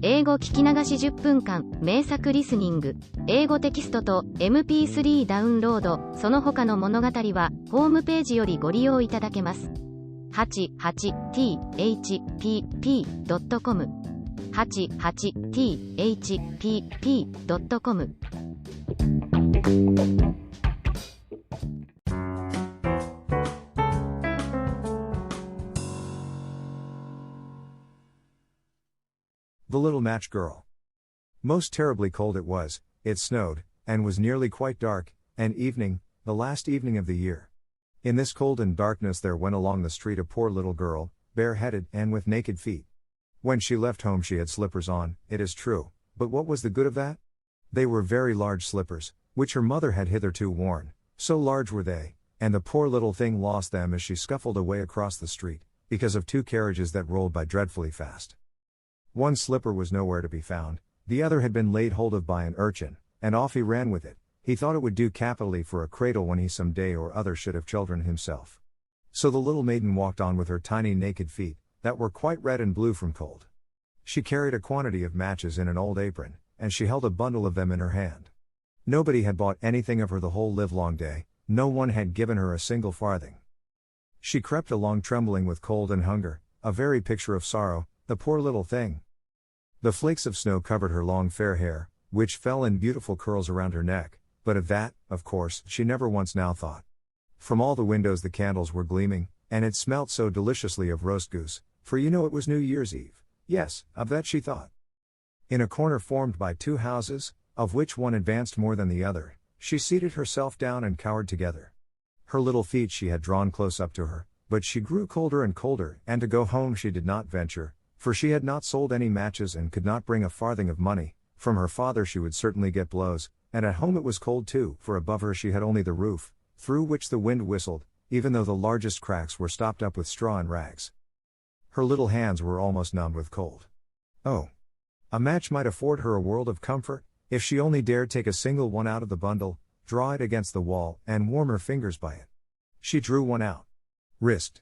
英語聞き流し10分間、名作リスニング、英語テキストと MP3 ダウンロード、その他の物語は、ホームページよりご利用いただけます。88thpp.com 88thpp.com The Little Match Girl. Most terribly cold it was, it snowed, and was nearly quite dark, and evening, the last evening of the year. In this cold and darkness there went along the street a poor little girl, bareheaded and with naked feet. When she left home she had slippers on, it is true, but what was the good of that? They were very large slippers, which her mother had hitherto worn, so large were they, and the poor little thing lost them as she scuffled away across the street, because of two carriages that rolled by dreadfully fast. One slipper was nowhere to be found, the other had been laid hold of by an urchin, and off he ran with it. He thought it would do capitally for a cradle when he some day or other should have children himself. So the little maiden walked on with her tiny naked feet, that were quite red and blue from cold. She carried a quantity of matches in an old apron, and she held a bundle of them in her hand. Nobody had bought anything of her the whole livelong day, no one had given her a single farthing. She crept along trembling with cold and hunger, a very picture of sorrow, the poor little thing. The flakes of snow covered her long fair hair, which fell in beautiful curls around her neck, but of that, of course, she never once now thought. From all the windows the candles were gleaming, and it smelt so deliciously of roast goose, for you know it was New Year's Eve. Yes, of that she thought. In a corner formed by two houses, of which one advanced more than the other, she seated herself down and cowered together. Her little feet she had drawn close up to her, but she grew colder and colder, and to go home she did not venture, for she had not sold any matches and could not bring a farthing of money. From her father she would certainly get blows, and at home it was cold too, for above her she had only the roof, through which the wind whistled, even though the largest cracks were stopped up with straw and rags. Her little hands were almost numbed with cold. Oh! A match might afford her a world of comfort, if she only dared take a single one out of the bundle, draw it against the wall, and warm her fingers by it. She drew one out. Risked.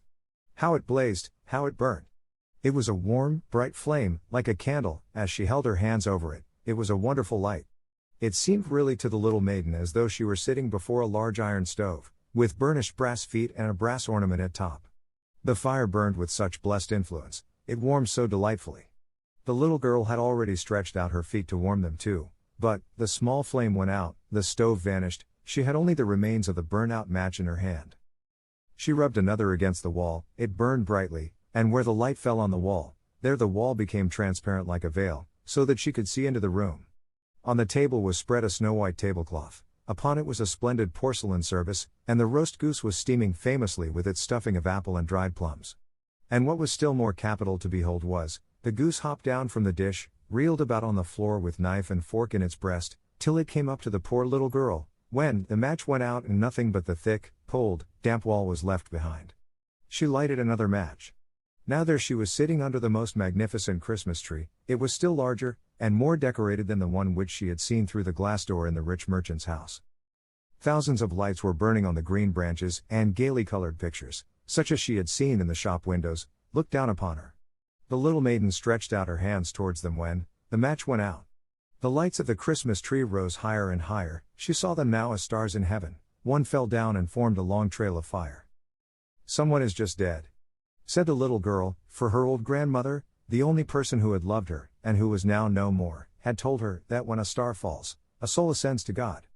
How it blazed, how it burnt! It was a warm, bright flame, like a candle. As she held her hands over it, it was a wonderful light. It seemed really to the little maiden as though she were sitting before a large iron stove, with burnished brass feet and a brass ornament at top. The fire burned with such blessed influence, it warmed so delightfully. The little girl had already stretched out her feet to warm them too, but, the small flame went out, the stove vanished, she had only the remains of the burnt-out match in her hand. She rubbed another against the wall, it burned brightly, and where the light fell on the wall, there the wall became transparent like a veil, so that she could see into the room. On the table was spread a snow-white tablecloth, upon it was a splendid porcelain service, and the roast goose was steaming famously with its stuffing of apple and dried plums. And what was still more capital to behold was, the goose hopped down from the dish, reeled about on the floor with knife and fork in its breast, till it came up to the poor little girl, when the match went out and nothing but the thick, cold, damp wall was left behind. She lighted another match. Now there she was sitting under the most magnificent Christmas tree. It was still larger, and more decorated than the one which she had seen through the glass door in the rich merchant's house. Thousands of lights were burning on the green branches, and gaily colored pictures, such as she had seen in the shop windows, looked down upon her. The little maiden stretched out her hands towards them when the match went out. The lights of the Christmas tree rose higher and higher, she saw them now as stars in heaven. One fell down and formed a long trail of fire. "Someone is just dead," said the little girl, for her old grandmother, the only person who had loved her, and who was now no more, had told her that when a star falls, a soul ascends to God.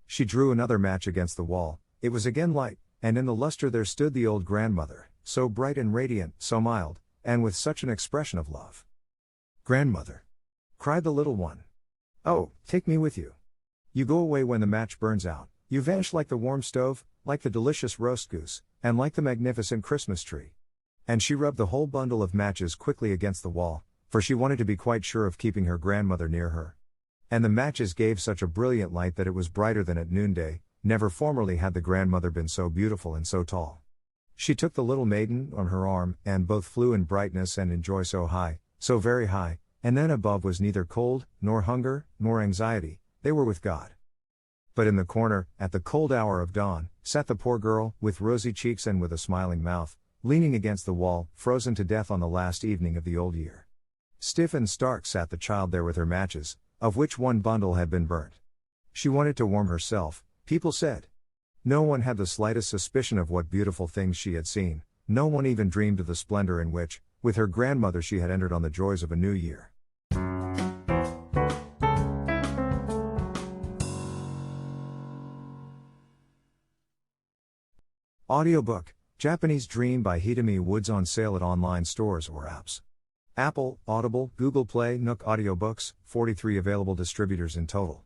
She drew another match against the wall, it was again light, and in the luster there stood the old grandmother, so bright and radiant, so mild, and with such an expression of love. "Grandmother!" cried the little one. "Oh, take me with you. You go away when the match burns out, you vanish like the warm stove, like the delicious roast goose, and like the magnificent Christmas tree." And she rubbed the whole bundle of matches quickly against the wall, for she wanted to be quite sure of keeping her grandmother near her. And the matches gave such a brilliant light that it was brighter than at noonday. Never formerly had the grandmother been so beautiful and so tall. She took the little maiden on her arm, and both flew in brightness and in joy so high, so very high, and then above was neither cold, nor hunger, nor anxiety, they were with God. But in the corner, at the cold hour of dawn, sat the poor girl, with rosy cheeks and with a smiling mouth, leaning against the wall, frozen to death on the last evening of the old year. Stiff and stark sat the child there with her matches, of which one bundle had been burnt. She wanted to warm herself, people said. No one had the slightest suspicion of what beautiful things she had seen, no one even dreamed of the splendor in which, with her grandmother, she had entered on the joys of a new year. Audiobook, Japanese Dream by Hitomi Woods on sale at online stores or apps. Apple, Audible, Google Play, Nook Audiobooks, 43 available distributors in total.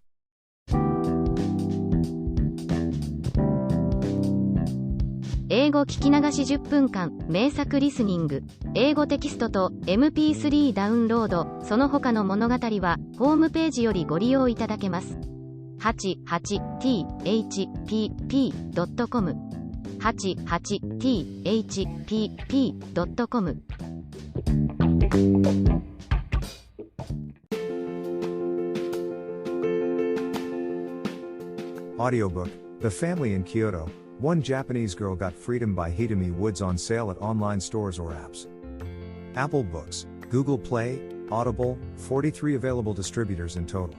英語聞き流し10分間、名作リスニング、英語テキストと MP3 ダウンロード、その他の物語は、ホームページよりご利用いただけます。88thpp.com 88thpp.com Audiobook, The Family in Kyoto, One Japanese Girl Got Freedom by Hitomi Woods on sale at online stores or apps. Apple Books, Google Play, Audible, 43 available distributors in total.